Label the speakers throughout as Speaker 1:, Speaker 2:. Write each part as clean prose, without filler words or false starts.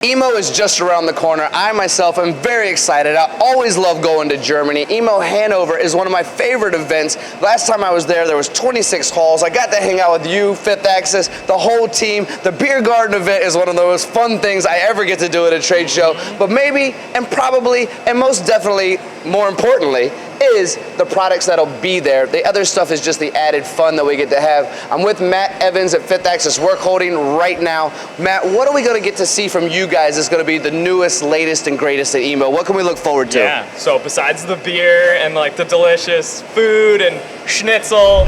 Speaker 1: EMO is just around the corner. I myself am very excited. I always love going to Germany. EMO Hannover is one of my favorite events. Last time I was there was 26 halls. I got to hang out with you, Fifth Axis, the whole team. The beer garden event is one of the most fun things I ever get to do at a trade show. But maybe, and probably, and most definitely, more importantly, is the products that'll be there. The other stuff is just the added fun that we get to have. I'm with Mathew Evans at Fifth Axis Workholding right now. Matt, what are we going to get to see from you guys that's going to be the newest, latest, and greatest at EMO? What can we look forward to?
Speaker 2: Yeah, so besides the beer and like the delicious food and schnitzel,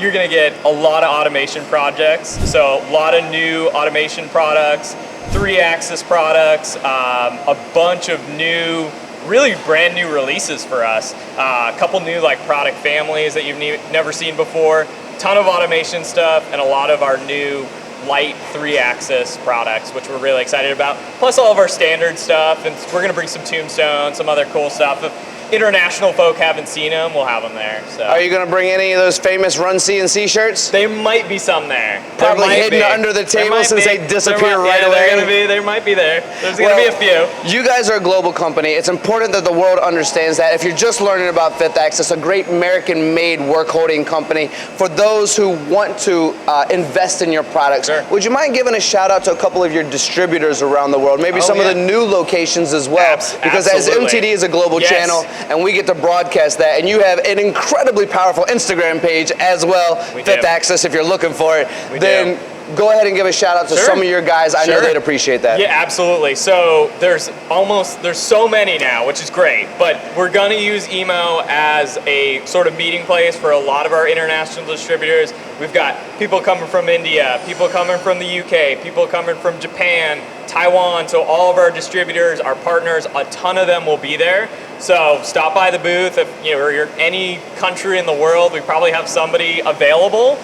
Speaker 2: you're going to get a lot of automation projects. So a lot of new automation products, 3-axis products, a bunch of new, really brand new releases for us. A couple new like product families that you've never seen before, ton of automation stuff, and a lot of our new light 3-axis products, which we're really excited about. Plus all of our standard stuff, and we're gonna bring some Tombstone, some other cool stuff. If international folk haven't seen them, we'll have them there. So.
Speaker 1: Are you gonna bring any of those famous Run CNC shirts?
Speaker 2: They might be some there.
Speaker 1: Probably hidden under the table since they disappear right away.
Speaker 2: They might be there. There's gonna be a few.
Speaker 1: You guys are a global company. It's important that the world understands that. If you're just learning about Fifth Axis, a great American-made work-holding company, for those who want to invest in your products,
Speaker 2: sure.
Speaker 1: Would you mind giving a shout out to a couple of your distributors around the world? Maybe some of the new locations as well. Because
Speaker 2: absolutely.
Speaker 1: as MTD is a global channel, and we get to broadcast that, and you have an incredibly powerful Instagram page as well, Fifth Axis, if you're looking for it, then go ahead and give a shout out to some of your guys. I know they'd appreciate that.
Speaker 2: Yeah, absolutely. So there's so many now, which is great, but we're gonna use EMO as a sort of meeting place for a lot of our international distributors. We've got people coming from India, people coming from the UK, people coming from Japan, Taiwan, so all of our distributors, our partners, a ton of them will be there. So stop by the booth. If you're any country in the world, we probably have somebody available.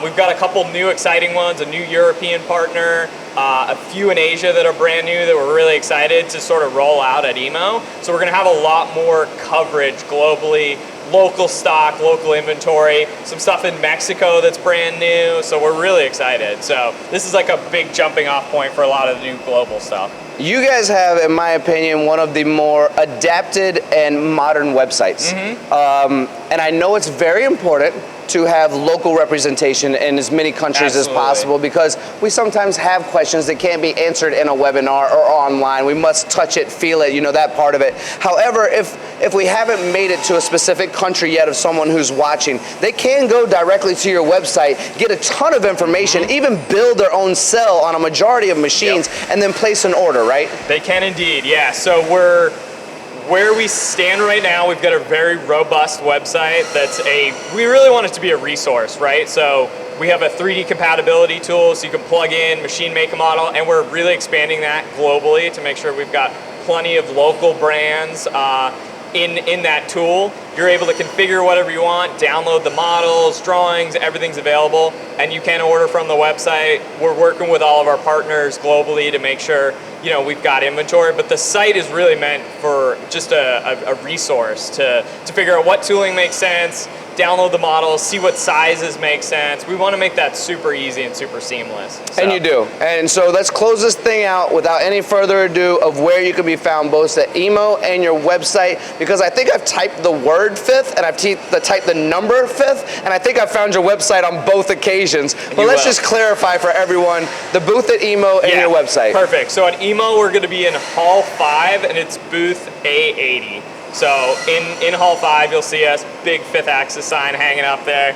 Speaker 2: We've got a couple new exciting ones, a new European partner, a few in Asia that are brand new that we're really excited to sort of roll out at EMO. So we're gonna have a lot more coverage globally, local stock, local inventory, some stuff in Mexico that's brand new. So we're really excited. So this is like a big jumping off point for a lot of the new global stuff.
Speaker 1: You guys have, in my opinion, one of the more adapted and modern websites. And I know it's very important to have local representation in as many countries as possible, because we sometimes have questions that can't be answered in a webinar or online. We must touch it, feel it, that part of it. However, if we haven't made it to a specific country yet of someone who's watching, they can go directly to your website, get a ton of information, even build their own cell on a majority of machines, and then place an order, right?
Speaker 2: They can indeed, yeah. So where we stand right now, we've got a very robust website we really want it to be a resource, right? So we have a 3D compatibility tool, so you can plug in, machine make a model, and we're really expanding that globally to make sure we've got plenty of local brands in that tool. You're able to configure whatever you want, download the models, drawings, everything's available, and you can order from the website. We're working with all of our partners globally to make sure we've got inventory, but the site is really meant for just a resource to figure out what tooling makes sense, download the models, see what sizes make sense. We want to make that super easy and super seamless. So.
Speaker 1: And you do. And so let's close this thing out without any further ado of where you can be found, both at EMO and your website, because I think I've typed the word Fifth and I've typed the number Fifth, and I think I found your website on both occasions. But let's just clarify for everyone, the booth at EMO and your website.
Speaker 2: Perfect. So at EMO, we're going to be in Hall 5, and it's booth A80. So in Hall 5, you'll see us, big Fifth Axis sign hanging up there.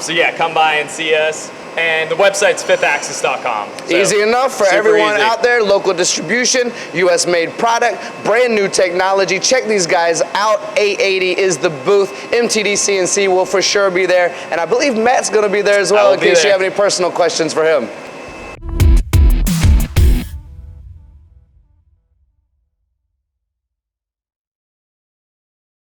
Speaker 2: So yeah, come by and see us. And the website's fifthaxis.com. So
Speaker 1: easy enough for everyone out there. Local distribution, US made product, brand new technology. Check these guys out. A80 is the booth. MTDCNC will for sure be there. And I believe Matt's going to be there as well in case you have any personal questions for him.